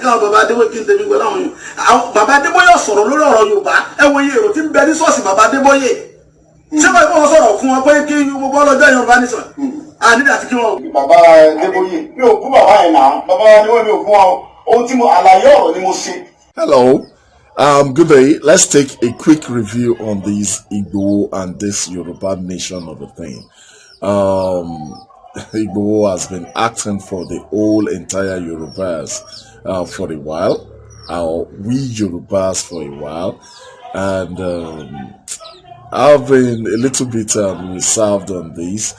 káwọn bàbá Adébóyè kí n tẹ̀mí pẹ̀lú àwọn yòó bàbá Adébóyè sọ̀rọ̀ lórí ọ̀rọ̀ Yorùbá ẹ wo iye èrò tí ń bẹ ní ṣọ́ọ̀ṣì bàbá Adébóyè ṣé wọ́n ìfọwọ́ sọ̀rọ̀ fún wọn pé kí gbogbo ọlọ́jọ́ Yorùbá nìṣọ̀ àníbi àti kí wọn. bàbá Adébóyè mi ò fún bàbá yẹn náà bàbá Adébóyè mi ò fún wọn ohun tí mo àlàyé ọ̀rọ̀ ni mo ṣe. Hello. Good day. Let's take a quick review on this Igbogho and this Yoruba nation of the thing. Igbogho has been acting for the whole entire Yorubas for a while, we Yorubas for a while, and I've been a little bit reserved on this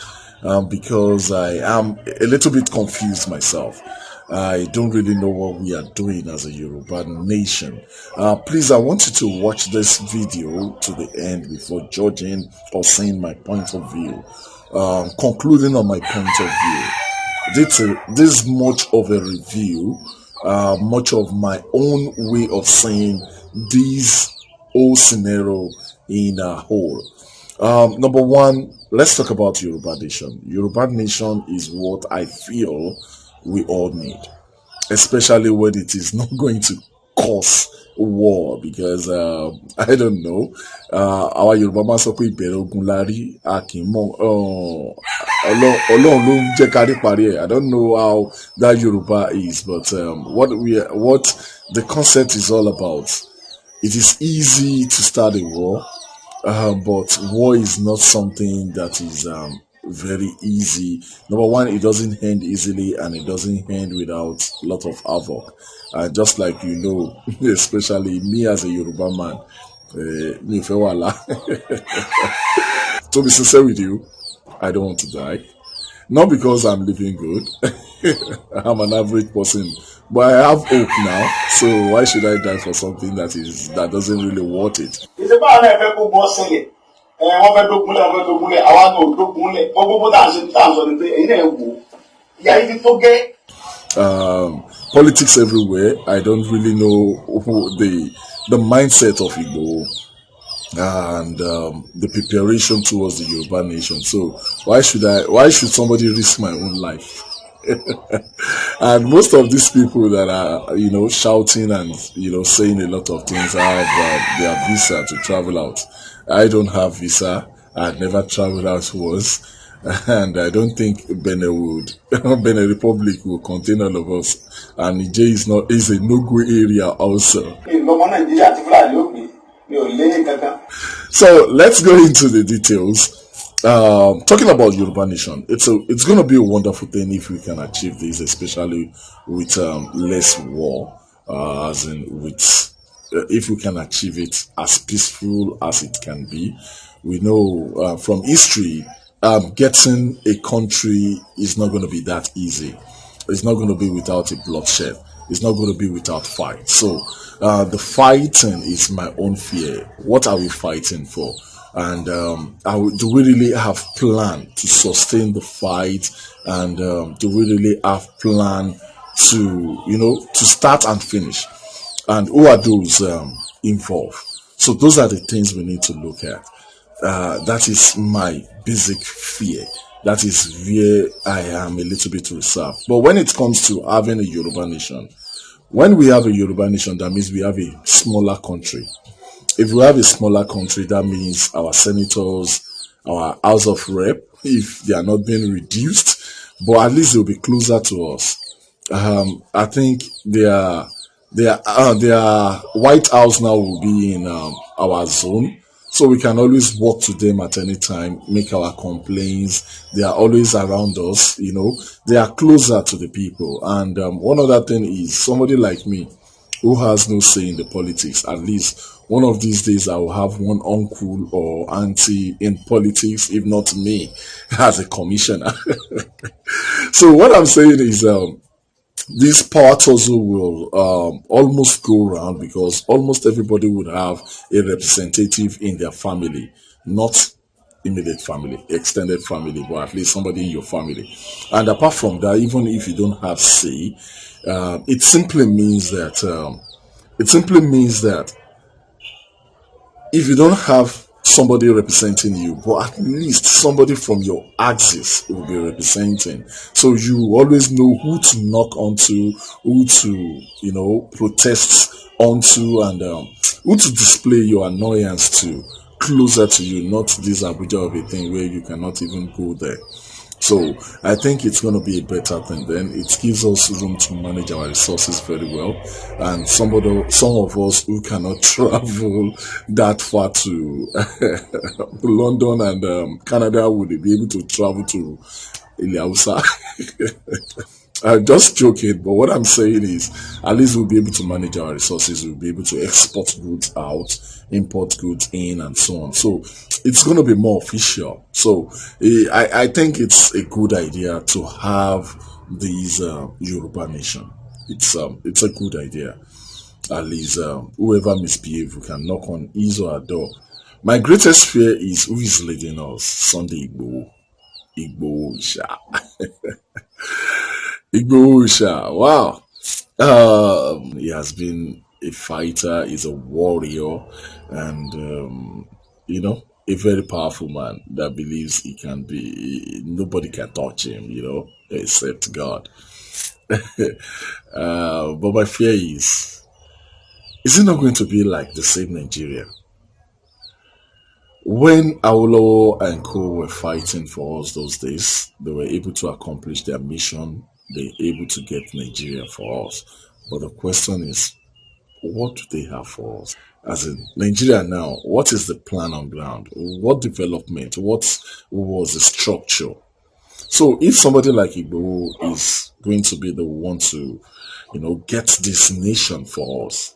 because I am a little bit confused myself. I don't really know what we are doing as a Yoruba nation. Please, I want you to watch this video to the end before judging or saying my point of view. Concluding on my point of view, this is much of a review, much of my own way of saying this whole scenario in a whole. Number one, let's talk about Yoruba nation. Yoruba nation is what I feel we all need, especially when it is not going to cause war, because I don't know, our Yoruba man sọ pé ìbẹ̀rẹ̀ ogun la rí akínmọ́ Ọlọ́run ló ń jẹ́ ká rí parí ẹ̀. I don't know how that Yoruba is, but what the concept is all about. It is easy to start a war, but war is not something that is very easy. Number one, it doesn't end easily, and it doesn't end without a lot of havoc. Just like you know, especially me as a Yoruba man, to be sincere with you, I don't want to die. Not because I'm living good. I'm an average person, but I have hope now. So why should I die for something that doesn't really worth it? It's about politics everywhere. I don't really know the mindset of Igbo and the preparation towards the Yoruba nation. So why should somebody risk my own life? And most of these people that are shouting and saying a lot of things have their visa to travel out. I don't have visa. I've never traveled out once, and I don't think Benin Republic will contain all of us. And Niger is a no-go area also. So let's go into the details. Talking about Yoruba nation, it's going to be a wonderful thing if we can achieve this, especially with less war, as in with if we can achieve it as peaceful as it can be. We know from history, getting a country is not going to be that easy. It's not going to be without a bloodshed. It's not going to be without fight. So the fighting is my own fear. What are we fighting for? And do we really have plan to sustain the fight? And do we really have plan to start and finish? And who are those involved? So those are the things we need to look at. That is my basic fear. That is where I am a little bit reserved. But when it comes to having a Yoruba nation, when we have a Yoruba nation, that means we have a smaller country. If we have a smaller country, that means our senators, our House of Rep, if they are not being reduced, but at least they'll be closer to us. I think their White House now will be in our zone, so we can always walk to them at any time, make our complaints. They are always around us, they are closer to the people. And one other thing is, somebody like me who has no say in the politics, at least one of these days I will have one uncle or auntie in politics, if not me, as a commissioner. So what I'm saying is, this power tussle will almost go round, because almost everybody would have a representative in their family, not immediate family, extended family, but at least somebody in your family. And apart from that, even if you don't have say, it simply means that if you don't have somebody representing you, but at least somebody from your axis will be representing. So you always know who to knock onto, who to, protest onto, and who to display your annoyance to closer to you, not this Abuja of a thing where you cannot even go there. So I think it's going to be a better thing. Then it gives us room to manage our resources very well. And some of us who cannot travel that far to London and Canada would be able to travel to Iliausa. I'm just joking, but what I'm saying is at least we'll be able to manage our resources, we'll be able to export goods out, import goods in, and so on. So it's going to be more official. So I think it's a good idea to have these Yoruba nation. It's a good idea. At least whoever misbehave, we can knock on his or her door. My greatest fear is who is leading us. Sunday Igbogho. Igbogho, wow. He has been a fighter, he's a warrior, and a very powerful man that believes he can be, nobody can touch him, except God. But my fear is it not going to be like the same Nigeria? When Awolowo and co were fighting for us those days, they were able to accomplish their mission. They were able to get Nigeria for us. But the question is, what do they have for us? As in Nigeria now, what is the plan on ground? What development? What was the structure? So if somebody like Igbogho is going to be the one to, get this nation for us,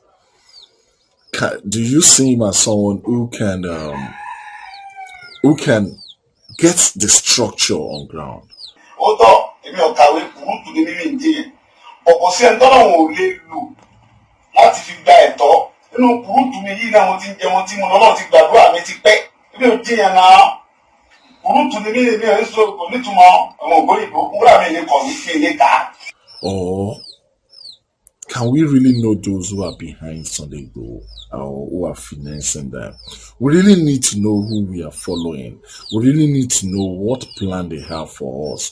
do you see him as someone who can get the structure on ground? Although, èmi ò kàwé burúkú ní mímí ń dín yẹn, ọ̀pọ̀ sí ẹni tọ́lọ́run ò lè lò láti fi gba ẹ̀tọ́. Inú burúkú mi yìí náà mo ti ń jẹ wọn tí mo lọ́nà ti gbàdúrà mi ti pẹ́. Èmi ò dín yẹn náà. Burúkú ni mí ò ń sọ kò nítumọ̀ àwọn ògbóyìnbó wúrà mi lè kọ̀ mí kí n lè kà á. Or can we really know those who are behind Sunday Igbogho or who are financing them? We really need to know who we are following. We really need to know what plan they have for us.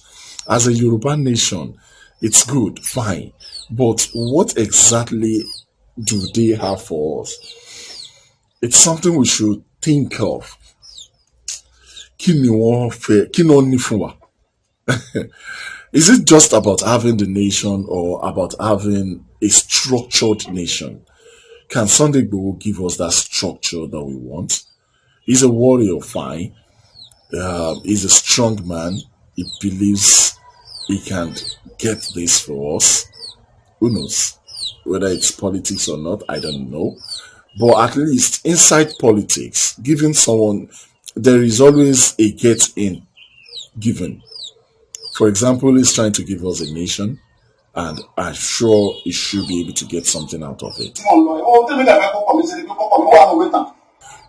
As a Yoruba nation, it's good, fine. But what exactly do they have for us? It's something we should think of. Kí ni wọ́n fẹ́? Kí ni wọ́n ní fún wa? Is it just about having the nation or about having a structured nation? Can Sunday Igboho give us that structure that we want? He's a warrior, fine. He's a strong man. He believes he can get this for us. Who knows? Whether it's politics or not, I don't know. But at least inside politics, giving someone, there is always a get in given. For example, he's trying to give us a nation, and I'm sure he should be able to get something out of it.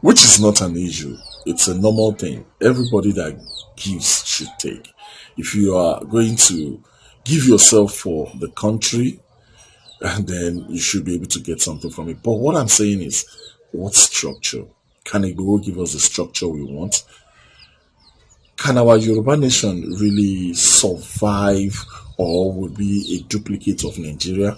Which is not an issue. It's a normal thing. Everybody that gives should take. If you are going to give yourself for the country, then you should be able to get something from it. But what I'm saying is, what structure? Can Igbo give us the structure we want? Can our Yoruba nation really survive or will be a duplicate of Nigeria?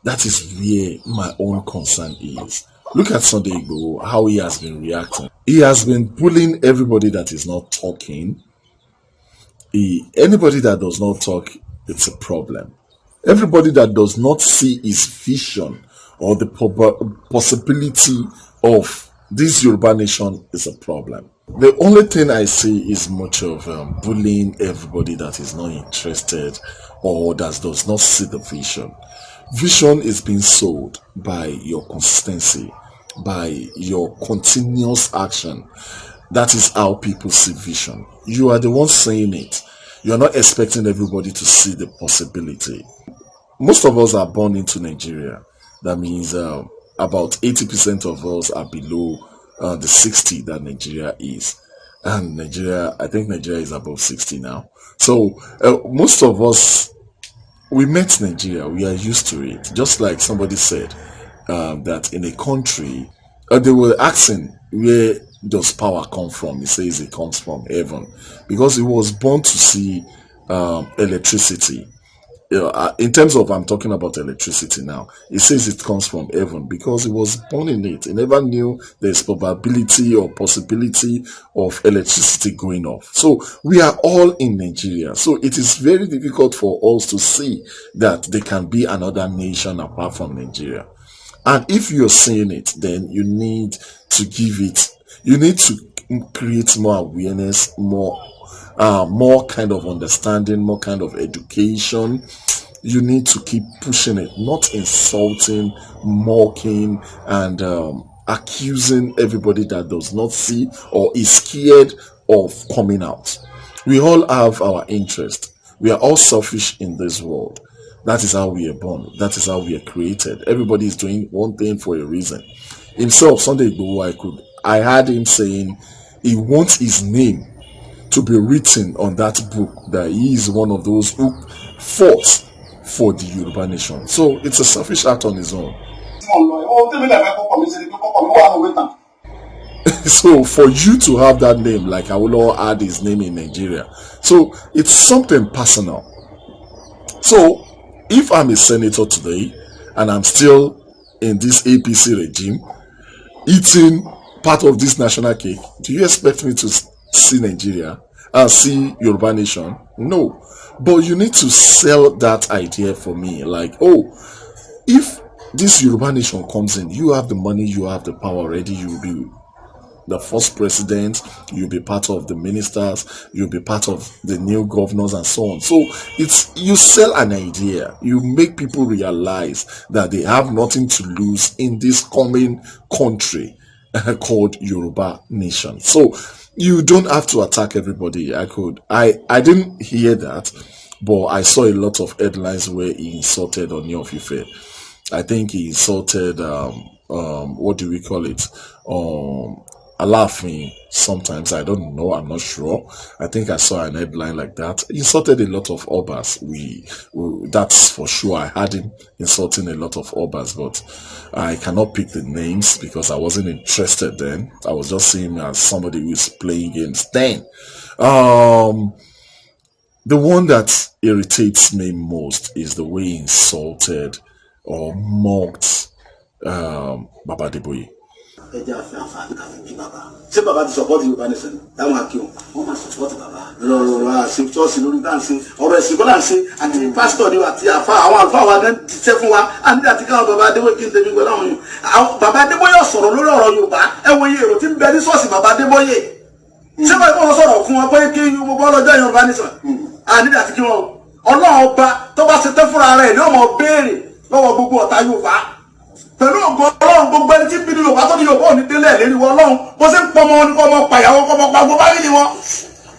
That is where my own concern is. Look at Sunday Igboho, how he has been reacting. He has been bullying everybody that is not talking. Anybody that does not talk, it's a problem. Everybody that does not see his vision or the possibility of this Yoruba nation is a problem. The only thing I see is much of bullying everybody that is not interested or that does not see the vision. Vision is being sold by your consistency, by your continuous action. That is how people see vision. You are the one saying it. You are not expecting everybody to see the possibility. Most of us are born into Nigeria. That means about 80% of us are below the 60 that Nigeria is. And Nigeria, I think Nigeria is above 60 now. So most of us, we met Nigeria. We are used to it. Just like somebody said that in a country, They were asking, where does power come from? He says it comes from heaven, because he was born to see electricity. In terms of, I'm talking about electricity now, it says it comes from heaven because he was born in it. He never knew there's probability or possibility of electricity going off. So we are all in Nigeria, so it is very difficult for us to see that there can be another nation apart from Nigeria. And if you're seeing it, then you need to create more awareness, more kind of understanding, more kind of education. You need to keep pushing it, not insulting, mocking, and accusing everybody that does not see or is scared of coming out. We all have our interest. We are all selfish in this world. That is how we are born. That is how we are created. Everybody is doing one thing for a reason. Himself, Sunday Igbogho, I heard him saying he wants his name to be written on that book, that he is one of those who fought for the Yoruba nation. So it's a selfish act on his own. So for you to have that name, like I will all add his name in Nigeria, so it's something personal. So if I'm a senator today and I'm still in this APC regime, eating part of this national cake, do you expect me to see Nigeria and see Yoruba nation? No. But you need to sell that idea for me, like, oh, if this Yoruba nation comes in, you have the money, you have the power already, you'll be the first president, you'll be part of the ministers, you'll be part of the new governors and so on. So it's, you sell an idea, you make people realize that they have nothing to lose in this coming country called Yoruba nation. So you don't have to attack everybody. I didn't hear that, but I saw a lot of headlines where he insulted Ooni of Ife. I think he insulted what do we call it, Alaafin. Sometimes, I don't know, I'm not sure. I think I saw an headline like that. He insulted a lot of Obas. That's for sure. I had him insulting a lot of Obas, but I cannot pick the names because I wasn't interested then. I was just seeing him as somebody who is playing games. Then, the one that irritates me most is the way he insulted or mocked Baba Adeboye. Ṣé bàbá ti support Yorùbá nation táwọn akí o wọ́n máa support bàbá lọ́rọ̀ àṣẹ chọ́ọ̀sì lórí dáǹsì ọ̀rọ̀ ẹ̀sìn kọ́lá ń ṣe àti pásítọ̀ ni àti àfa àwọn àlùfáà wa gan ti ṣẹ́ fún wa àti àti káwọn bàbá Adébóyè kí n tẹ̀mí pẹ̀lú àwọn yòó bàbá Adébóyè sọ̀rọ̀ lórí ọ̀rọ̀ Yorùbá ẹ wo iye èrò tí ń bẹ ní ṣọ́ọ̀ṣì bàbá Adébóyè ṣé báyìí wọ́n sọ̀rọ̀ fún wọn pé kí gbogbo ọlọ́jọ́ Yorùbá nation àti àti kí wọn Ọlọ́run ọba tó bá ṣe tẹ́ fúnra rẹ̀ ni ó mọ̀ béèrè lọ́wọ́ gbogbo ọ̀tá Yorùbá pẹ̀lú ògo Ọlọ́run gbogbo ẹni tí ń bí ní Yorùbá tó ní Yorùbá ò ní délẹ̀ lérí wọn Ọlọ́run bó ṣe ń pọ̀ mọ́ wọn ní kọ́ ọmọ pàyàwó kọ́ ọmọ pàgbọ́ bá rí ni wọn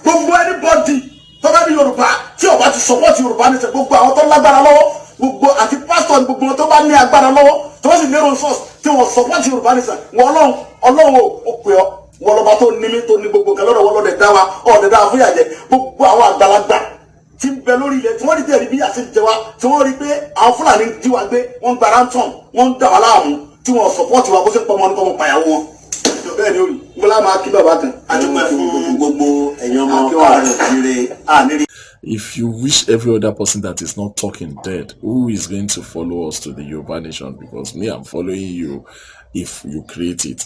gbogbo ẹni bọ́dì tó bá bí Yorùbá tí ọba ti support Yorùbá ní sẹ gbogbo àwọn tó lágbára lọ́wọ́ gbogbo àti pásítọ̀ ní gbogbo wọn tó bá ní agbára lọ́wọ́ tó bá sì ní resource tí wọ́n support Yorùbá ní sẹ wọn Ọlọ́run ó pè ọ́ wọn lọ́ba tó ní mí tó ní gbogbo kan lọ́dọ̀ wọn lọ́dẹ̀ dá wa ọ̀dẹ̀ dá fún yàjẹ́ gbogbo àwọn àgbàlagbà tí ń bẹ lórí ilẹ̀ tí wọ́n rí tẹ̀rí bí àti jẹ wa tí wọ́n rí pé àwọn Fúlàní jí wa gbé wọ́n gba ransom wọ́n ń dà wá láàmú tí wọ́n support wa bó ṣe ń pọ̀ mọ́ ní kọ́ mọ́ pàyàwó wọn. bẹ́ẹ̀ ni ó rí gbọ́dọ̀ máa kí bàbá kan. a ti pẹ́ fún gbogbo ẹ̀yàn ọmọ Nàìjíríà. If you wish every other person that is not talking dead, who is going to follow us to the Yoruba nation? Because me, I'm following you if you create it.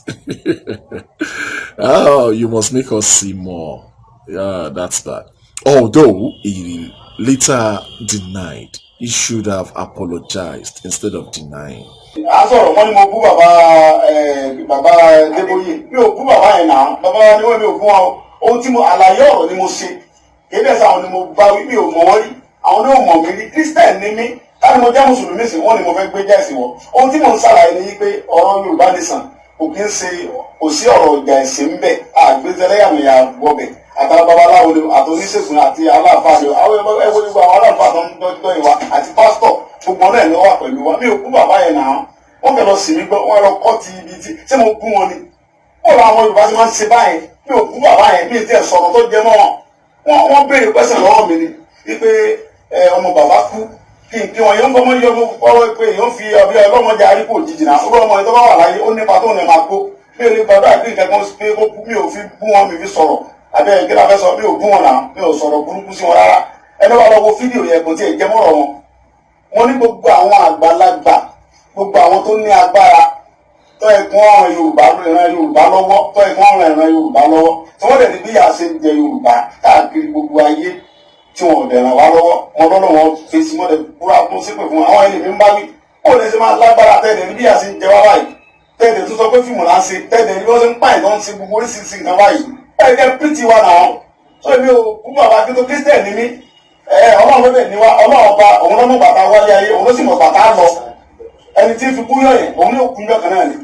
Oh, you must make us see more. Yeah, that's bad. Although he later denied, he should have apologized instead of denying. A sọ̀rọ̀ wọ́n ní mo bú bàbá Adébóyè mi ò bú bàbá yẹn náà bàbá ni wọ́n mi ò bú wọn ohun tí mo àlàyé ọ̀rọ̀ ni mo ṣe kéde ẹ̀sán àwọn ni mo bá wí mi ò mọ̀ wọ́n rí àwọn ni ò mọ̀ mí rí Christian ni mí káni mo jẹ́ mùsùlùmí sí wọ́n ni mo fẹ́ gbé jẹ́sìn wọn ohun tí mo ń ṣàlàyé ni pé ọ̀rọ̀ Yorùbá nation kò kí ń ṣe kò sí ọ̀rọ̀ ọjà ẹ̀sìn ń bẹ̀ àgbẹ̀sẹ̀lẹ́yàmẹ̀yà gbọ́bẹ̀ àtàwọn babaláwo ni àti oníṣègùn àti aláàfáà ni àwọn ẹwọ nígbà àwọn aláàfáà tó ń dọ́jọ́ ìwà àti pásítọ̀ gbogbo náà ni wọ́n wà pẹ̀lú wa mi ò kú bàbá yẹn náà wọ́n fẹ́ lọ sí mi gbọ́ wọ́n lọ kọ́ ti ibi tí ṣé mo kú wọn ni wọ́n lọ àwọn Yorùbá tí wọ́n ń ṣe báyẹn mi ò kú bàbá yẹn mi ì tiẹ̀ sọ̀rọ̀ tó jẹ mọ́ wọn wọ́n béèrè pẹ́sẹ̀ lọ́wọ́ mi ni wípé ọmọ bàbá kú kí wọn yóò ń gbọ́mọ yọ ọ̀rọ̀ pé yóò fi ọbẹ̀ ọlọ́mọdé arípò òjijì náà ó lọ́mọ yẹn tó bá wà láyé ó nípa tó ní máa kó mi ò lè gbàdúrà pé nǹkan kan pé ó kú mi ò fi bú wọn mi fi sọ̀rọ̀ àbẹ́ kí la fẹ́ sọ mi ò bú wọn náà mi ò sọ̀rọ̀ burúkú sí wọn rárá ẹni wàá lọ wo fídíò yẹn kò tiẹ̀ jẹ́ mọ́rọ̀ wọn. wọ́n ní gbogbo àwọn àgbàlagbà gbogbo àwọn tó ní agbára tó ẹ̀kún ọ̀ràn Yorùbá ìran Yorùbá lọ́wọ́ tó ẹ̀kún ọ̀ràn ìran Yorùbá lọ́wọ́ tí wọ́n dẹ̀ ní bí yàá ṣe ń jẹ Yorùbá káàkiri gbogbo ayé tí wọn ò dẹ̀ ràn wá lọ́wọ́ wọn lọ́nà wọn fèsì wọn dẹ̀ búra fún sípè fún àwọn ẹlẹ́mìí ń bá wí ó lè ṣe máa lágbára tẹ́lẹ̀ ní bí yàá ṣe ń jẹ wá báyìí tẹ́lẹ̀ tó sọ pé fíìmù là ń ṣe tẹ́lẹ̀ ní bí wọ́n ṣe ń pààyàn tó ń ṣe gbogbo oríṣiríṣi nǹkan báyìí ẹ̀ẹ́dẹ́ pìtì wa náà tó èmi ò kú bàbá kí tó Kristẹ̀ ní mí Ọlọ́run ló dẹ̀ ní wa Ọlọ́run ọba òun ló mú bàtà wálé ayé òun ló sì mọ̀ bàtà lọ ẹni tí fi kú yọ̀ yẹn òun yóò kú yọ̀ kan náà ni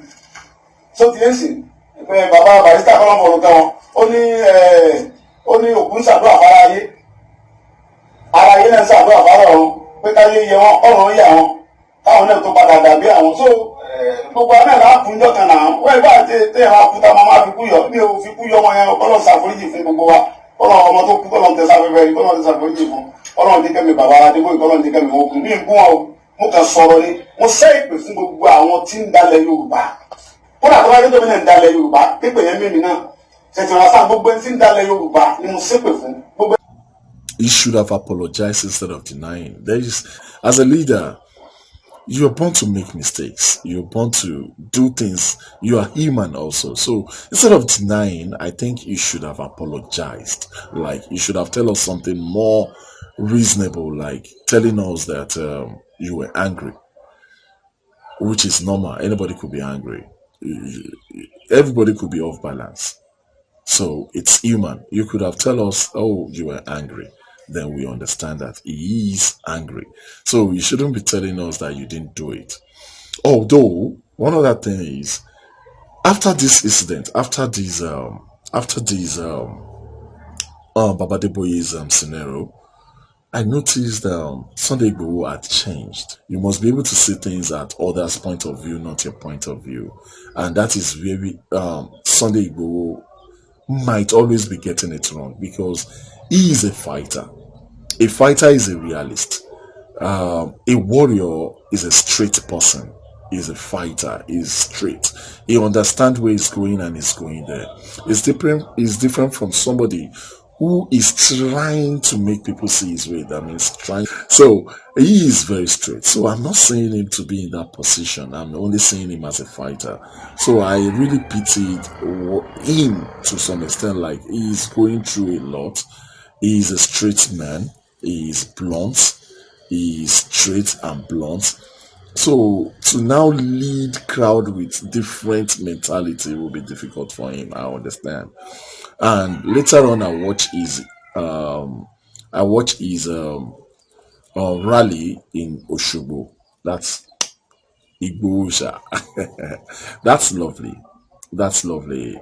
so ti ń sìn pé bàbá barista kọ́lọ́ mọ̀ọ́rọ̀ tán wọn ó ní òkú ń ṣàdúrà fara ayé ara ayé náà ń ṣàdúrà fara ọ̀run pé káyé yẹ wọn ọ̀run yà wọn káwọn náà tó padà dàbí àwọn so gbogbo àná là á kú yọ̀ kan náà wọ́n ìbá tẹ̀ máa kú tá a máa fi kú yọ̀ mi ò fi kú yọ̀ wọn yẹn Ọlọ́run ṣàforíjì fún gbogbo wa Ọlọ́run ọmọ tó kú Ọlọ́run tẹ sáfẹ́fẹ́ yìí Ọlọ́run tẹ ṣàforíjì fún Ọlọ́run ní kẹ́mi bàbá Adébóyè Ọlọ́run ní kẹ́mi wọn kù mí ń gún wọn o mo kàn sọ̀rọ̀ ni mo sẹ́ ìpè fún gbogbo àwọn tí ń dalẹ̀ Yorùbá kódà tó bá dé tóbi náà ń dalẹ̀ Yorùbá pípé yẹn mímì náà ṣètìlọ́ àṣà gbogbo ẹni tí ń dalẹ̀ Yorùbá ni mo ṣépè fún gbogbo. He should have apologized instead of denying. There is, as a leader, you are born to make mistakes. You are born to do things. You are human also. So instead of denying, I think you should have apologized. Like you should have told us something more reasonable, like telling us that you were angry, which is normal. Anybody could be angry. Everybody could be off balance. So it's human. You could have told us, oh, you were angry. Then we understand that he is angry. So you shouldn't be telling us that you didn't do it. Although, one other thing is, after this incident, after this Baba Adeboye's scenario, I noticed Sunday Igbogho had changed. You must be able to see things at others' point of view, not your point of view. And that is very, Sunday Igbogho might always be getting it wrong because he is a fighter. A fighter is a realist. A warrior is a straight person. He's a fighter. He's straight. He understands where he's going and he's going there. It's different from somebody who is trying to make people see his way. That means trying. So he is very straight. So I'm not saying him to be in that position. I'm only saying him as a fighter. So I really pitied him to some extent. Like he's going through a lot. He is a straight man. He is blunt. He is straight and blunt. So to now lead crowd with different mentality will be difficult for him. I understand. And later on, I watch his rally in Oshogbo. That's Igbogho. That's lovely. That's lovely.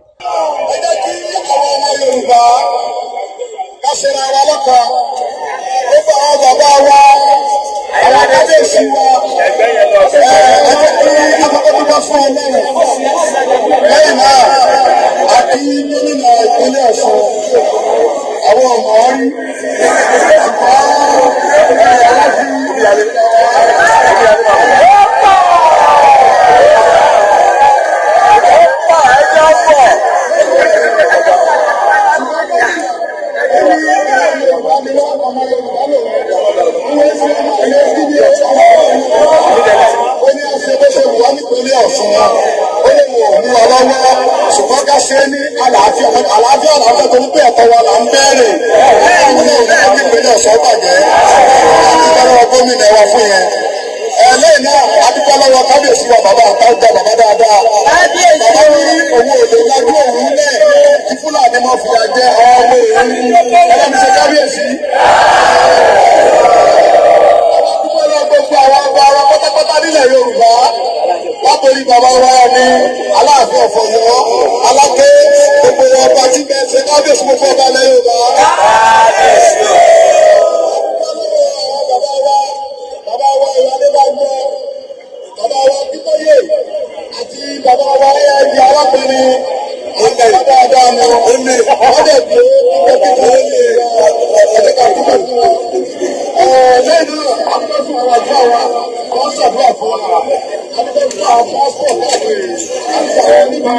lẹ́yìn náà akọ́kọ́ fún àwọn àjọ wa wọ́n ṣàdúrà fún wa akọ́kọ́ fún àwọn pásítọ̀ káàkiri àti àwọn onímọ̀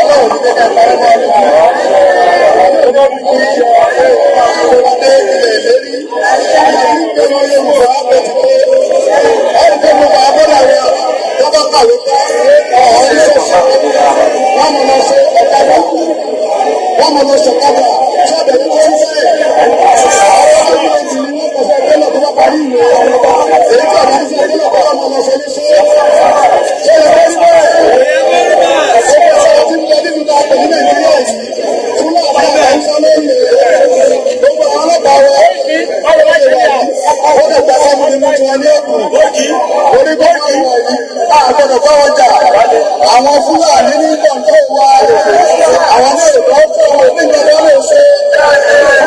ọlọ́run ní kẹ́kẹ́ ìparí wọn ní ọmọdé ilẹ̀ ìlérí nínú Yorùbá pẹ̀tùpé ẹ̀rí tó gbogbo abọ́dà rẹ̀ lọ́bà kàwé ọ̀hún ilé ìṣẹ́ wọ́n mọ̀ lọ sí ọ̀kadà wọ́n mọ̀ lọ sí ọ̀kadà tí ọ̀bẹ̀ ní kó ń fẹ́ àwọn ọmọ ìtì ní wọ́n kò fẹ́ tẹ́lẹ̀ tó bá parí ìwé èyí tó bá ń fẹ́ tẹ́lẹ̀ tó bá mọ̀ lọ sí ní ṣe ṣe lè fẹ́ sí bẹ́ẹ̀ ọ̀pọ̀ tí ń lọ nínú ta pẹ̀lú Nàìjíríà yìí fún àwọn ọmọ ìṣẹ́ lórí gbogbo àwọn ọlọ́pàá wọn ó lè gbà sọ́mu nínú tí wọ́n ní ẹ̀kú orí gbogbo àwọn yìí àgbọ̀dọ̀ bá wọn jà àwọn Fúlàní ní kọ̀ǹtò wa àwọn náà lè kọ́ fún wọn ní ìjọba lè ṣe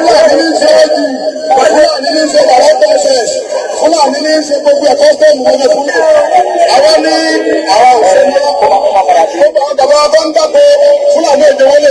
Fúlàní ní ṣe é jù Fúlàní ní ṣe bàbá process Fúlàní ní ṣe gbogbo ẹ̀kọ́ tẹ̀mù wọlé fún mi àwọn ní àwọn òṣèlú gbogbo àwọn bàbá bá ń dàpọ̀ Fúlàní èdè wọlé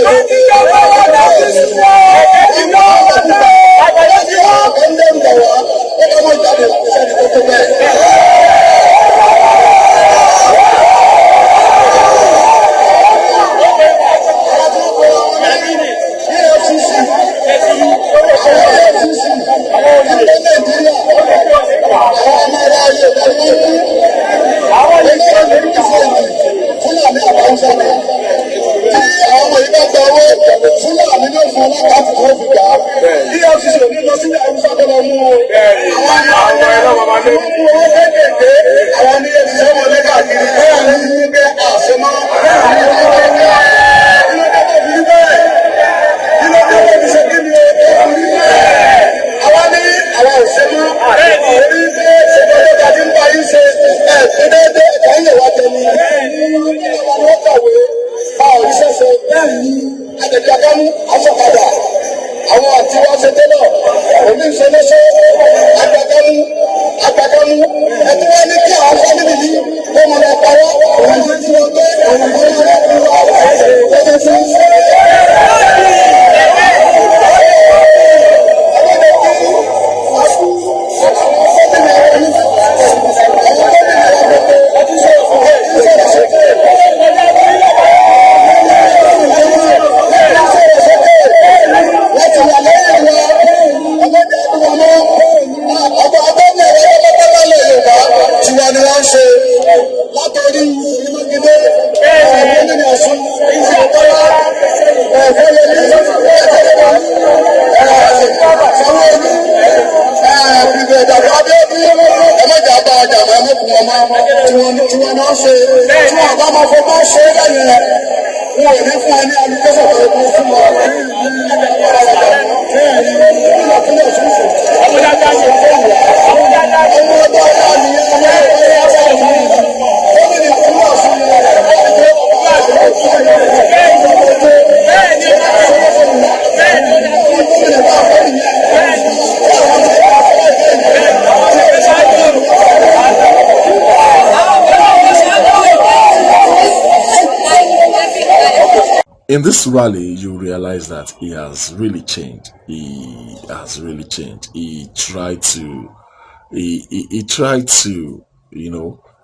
In this rally, you realize that he has really changed. He has really changed. He tried to,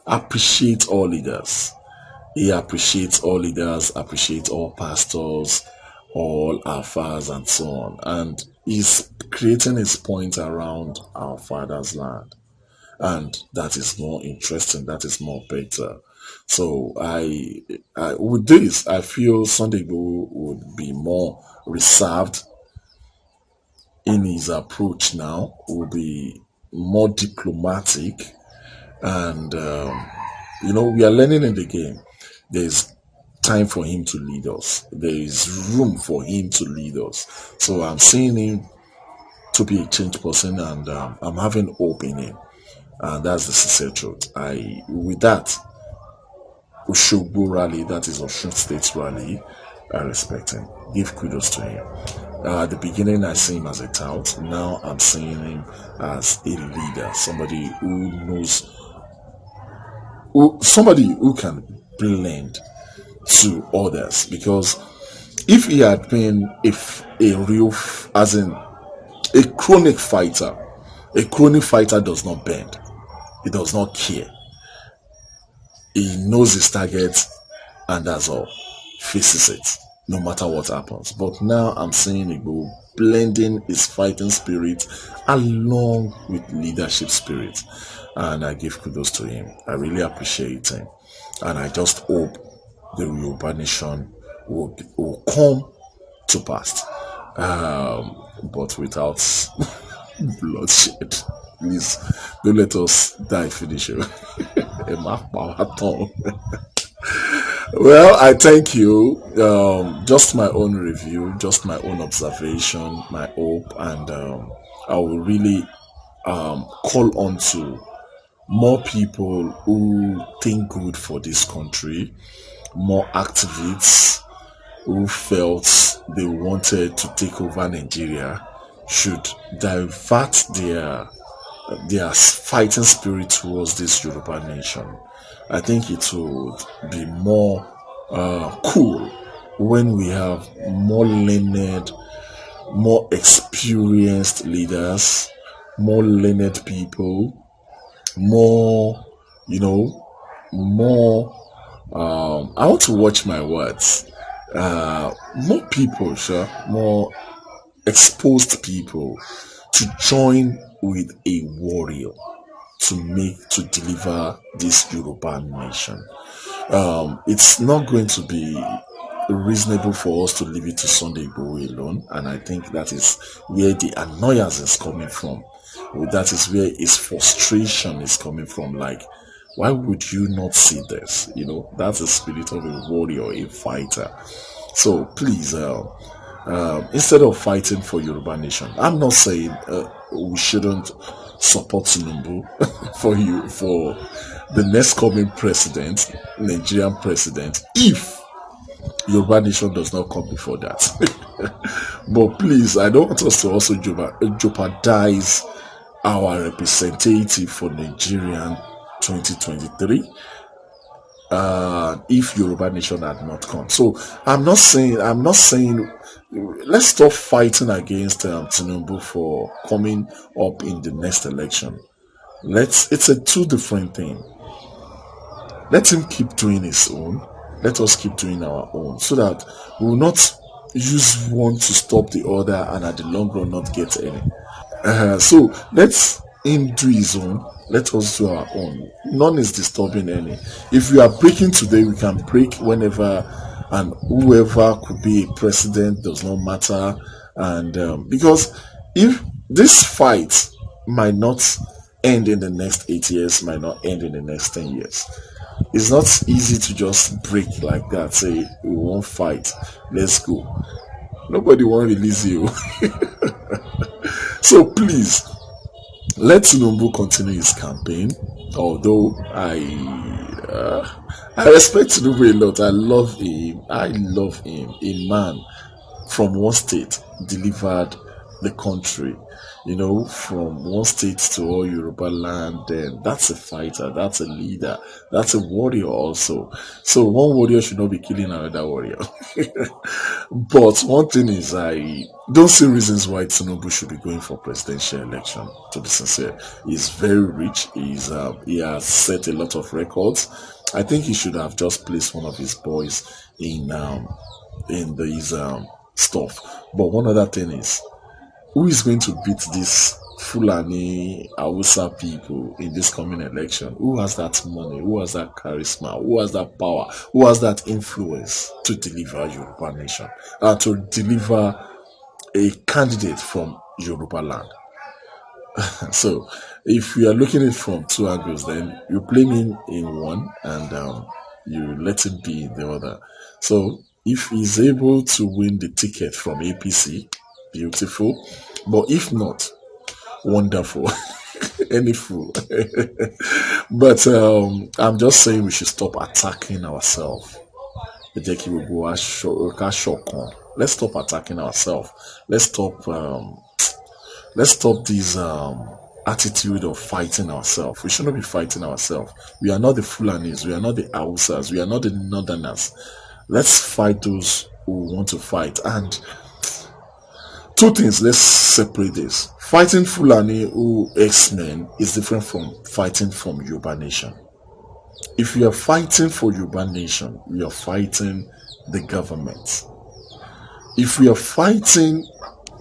appreciate all leaders. He appreciates all leaders, appreciates all pastors, all alphas, and so on. And he's creating his point around our father's land. And that is more interesting. That is more better. So I with this, I feel Sunday Igbogho would be more reserved in his approach now, will be more diplomatic, and we are learning in the game. There's time for him to lead us. There is room for him to lead us. So I'm seeing him to be a changed person, and I'm having hope in him, and that's the sincere truth. With that Oshogbo rally, that is Osun State's rally, I respect him, give kudos to him. At the beginning, I see him as a tout. Now I'm seeing him as a leader, somebody who knows, somebody who can blend to others. Because if he had been a real, as in A chronic fighter. A chronic fighter does not bend. He does not care. He knows his target, and that's all. Faces it, no matter what happens. But now I'm seeing Igbo blending his fighting spirit along with leadership spirit. And I give kudos to him. I really appreciate him. And I just hope the Yoruba nation will come to pass. But without bloodshed. Please don't let us die finish. Well, I thank you. Just my own review, just my own observation, my hope, and I will really call on to more people who think good for this country, more activists who felt they wanted to take over Nigeria should divert their fighting spirit towards this Yoruba nation. I think it would be more cool when we have more learned, more experienced leaders, more learned people, more, more, I want to watch my words, more people, sure, more exposed people to join with a warrior to deliver this Yoruba nation. It's not going to be reasonable for us to leave it to Sunday Igbogho alone, and I think that is where the annoyance is coming from. That is where his frustration is coming from. Like, why would you not see this? That's the spirit of a warrior, a fighter. So please, instead of fighting for Yoruba nation, I'm not saying we shouldn't support Tinubu for the next coming president, Nigerian president, if Yoruba nation does not come before that. But please, I don't want us to also jeopardize our representative for Nigerian 2023 if Yoruba nation had not come. So I'm not saying let's stop fighting against Tinubu for coming up in the next election. It's a two different thing. Let him keep doing his own. Let us keep doing our own, so that we will not use one to stop the other and at the long run not get any. So let him do his own. Let us do our own. None is disturbing any. If we are breaking today, we can break whenever, and whoever could be a president does not matter. And because if this fight might not end in the next 8 years, might not end in the next 10 years. It's not easy to just break like that, say we won't fight, let's go. Nobody won't release you. So please, let Tinubu continue his campaign. Although I respect Tinubu a lot. I love him. A man from one state delivered the country, from one state to all Yoruba land. Then that's a fighter, that's a leader, that's a warrior also. So one warrior should not be killing another warrior. But one thing is, I don't see reasons why Tinubu should be going for presidential election. To be sincere, he's very rich. He has set a lot of records. I think he should have just placed one of his boys in these stuff. But one other thing is, who is going to beat these Fulani Hausa people in this coming election? Who has that money? Who has that charisma? Who has that power? Who has that influence to deliver Yoruba nation? To deliver a candidate from Yoruba land? So, if we are looking at it from two angles, then you blame him in one and you let him be in the other. So, if he's able to win the ticket from APC, beautiful. But if not, wonderful. Any fool. But I'm just saying we should stop attacking ourselves. Let's stop attacking ourselves. Let's stop this attitude of fighting ourselves. We should not be fighting ourselves. We are not the Fulanis. We are not the Hausas. We are not the Northerners. Let's fight those who want to fight. And two things. Let's separate this. Fighting Fulani who X-Men is different from fighting from Yoruba Nation. If you are fighting for Yoruba Nation, we are fighting the government. If we are fighting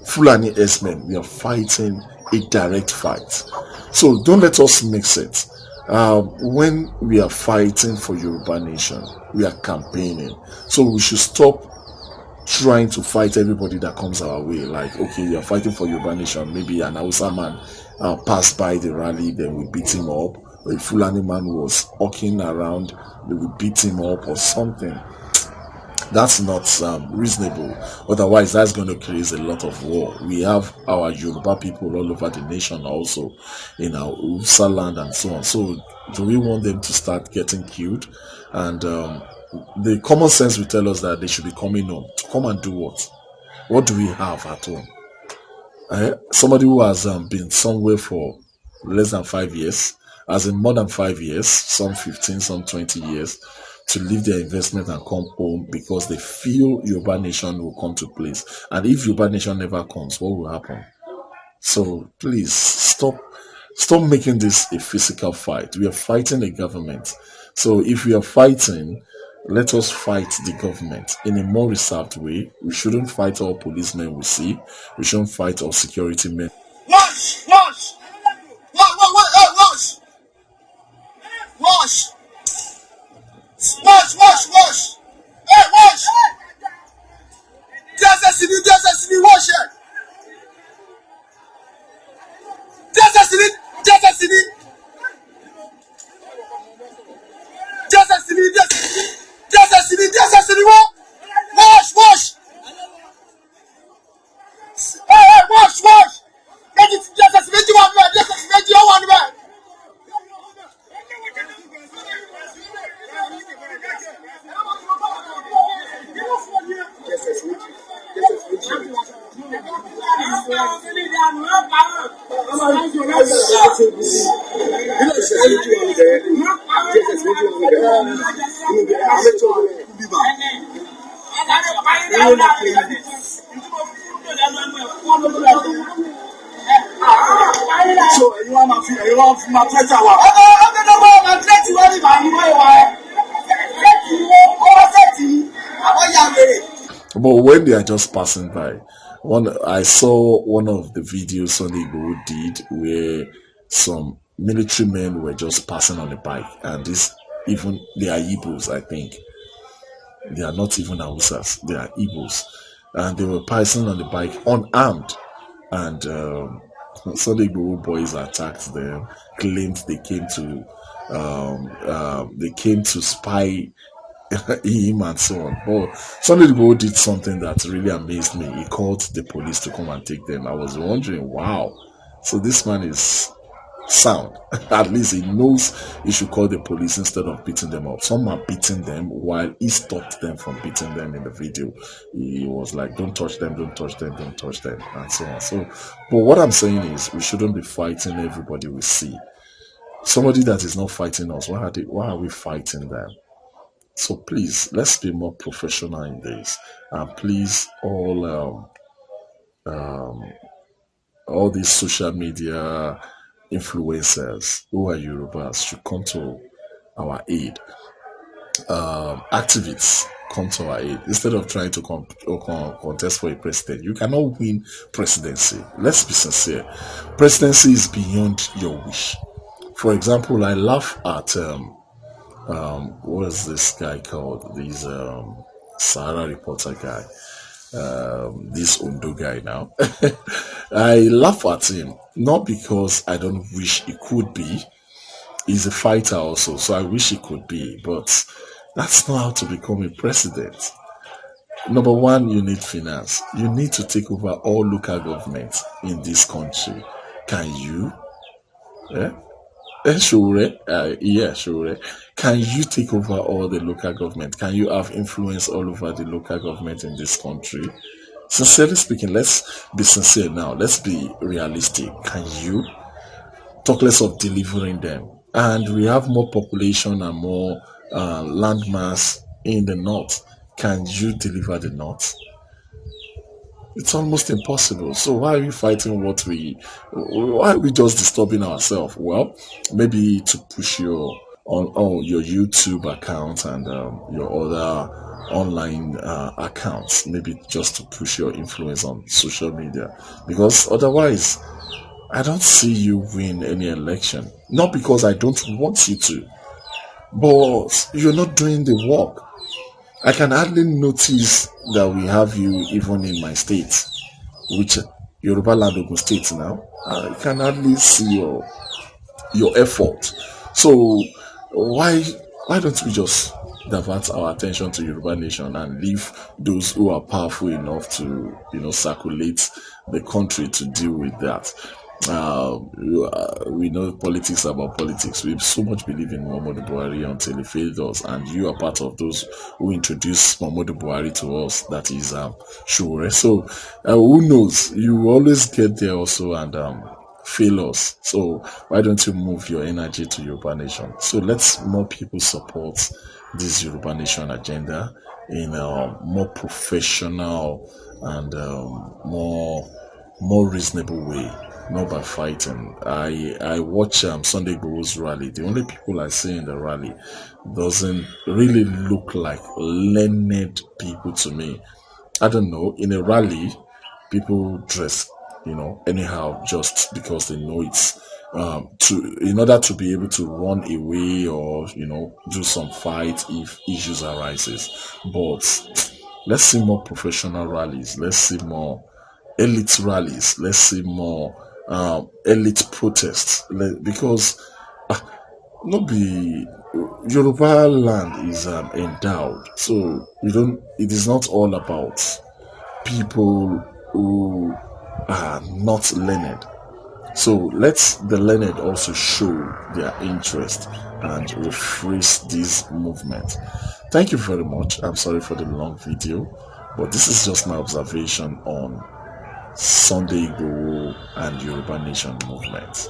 Fulani X-Men, we are fighting a direct fight. So don't let us mix it. When we are fighting for Yoruba Nation, we are campaigning. So we should stop trying to fight everybody that comes our way. Like, okay, we are fighting for Yoruba Nation. Maybe an Hausa man passed by the rally, then we beat him up. A Fulani man was walking around, then we beat him up or something. That's not reasonable. Otherwise, that's going to create a lot of war. We have our Yoruba people all over the nation also, in our Usa land and so on. So do we want them to start getting killed? And the common sense will tell us that they should be coming home. To come and do what? What do we have at home? Somebody who has been somewhere for less than 5 years, as in more than 5 years, some 15, some 20 years, to leave their investment and come home because they feel Yoruba Nation will come to place. And if Yoruba Nation never comes, what will happen? So please stop making this a physical fight. We are fighting a government. So if we are fighting, let us fight the government in a more reserved way. We shouldn't fight all policemen we see. We shouldn't fight all security men. Wash! Wash! Wash! Wash! Wash! Wash! Hey, wash! DSSCD, wash it! DSSCD, wash! Hey, wash! Make it DSSCD, one man, DSSCD, one man. So you want my threat our But when they are just passing by, I saw one of the videos on Igbogho did where some military men were just passing on a bike, and they are Igbos, I think. They are not even Hausas, they are Igbos, and they were passing on the bike unarmed, and Sunday Igbogho boys attacked them, claimed they came to spy him and so on. But Sunday Igbogho did something that really amazed me. He called the police to come and take them. I was wondering, wow, so this man is sound. At least he knows he should call the police instead of beating them up. Some are beating them while he stopped them from beating them. In the video, he was like, don't touch them, don't touch them, don't touch them, and so on. So, but what I'm saying is, we shouldn't be fighting everybody we see. Somebody that is not fighting us, why are we fighting them? So please, let's be more professional in this, and please, all these social media influencers who are Yorubas should come to our aid. Activists come to our aid instead of trying to contest for a president. You cannot win presidency. Let's be sincere. Presidency is beyond your wish. For example, I laugh at what is this guy called? This Sahara reporter guy. This Ondo guy now. I laugh at him, not because I don't wish he could be. He's a fighter also, so I wish he could be, but that's not how to become a president. Number one, you need finance. You need to take over all local governments in this country. Can you? Sure. Can you take over all the local government? Can you have influence all over the local government in this country? Sincerely speaking, let's be sincere now. Let's be realistic. Can you? Talk less of delivering them. And we have more population and more land mass in the north. Can you deliver the north? It's almost impossible. So why are we fighting why are we just disturbing ourselves? Well, maybe to push on your YouTube account and your other online accounts, maybe just to push your influence on social media, because otherwise I don't see you win any election. Not because I don't want you to, but you're not doing the work. I can hardly notice that we have you even in my state, which Yoruba land Ogun state now. I can hardly see your effort. So why don't we just divert our attention to Yoruba nation and leave those who are powerful enough to circulate the country to deal with that? We know politics about politics. We so much believe in Muhammadu Buhari until he failed us, and you are part of those who introduced Muhammadu Buhari to us. That is sure. So who knows? You always get there also and fail us. So why don't you move your energy to Yoruba Nation? So let's more people support this Yoruba Nation agenda in a more professional and more reasonable way, not by fighting. I watch Sunday Igbogho's rally. The only people I see in the rally doesn't really look like learned people to me. I don't know. In a rally, people dress, anyhow, just because they know it's in order to be able to run away or do some fight if issues arises. But let's see more professional rallies. Let's see more elite rallies. Let's see more elite protests, because not be Yoruba land is endowed, so it is not all about people who are not learned. So let the learned also show their interest and rephrase this movement. Thank you very much. I'm sorry for the long video, but this is just my observation on Sunday Igbogho and Yoruba Nation movement.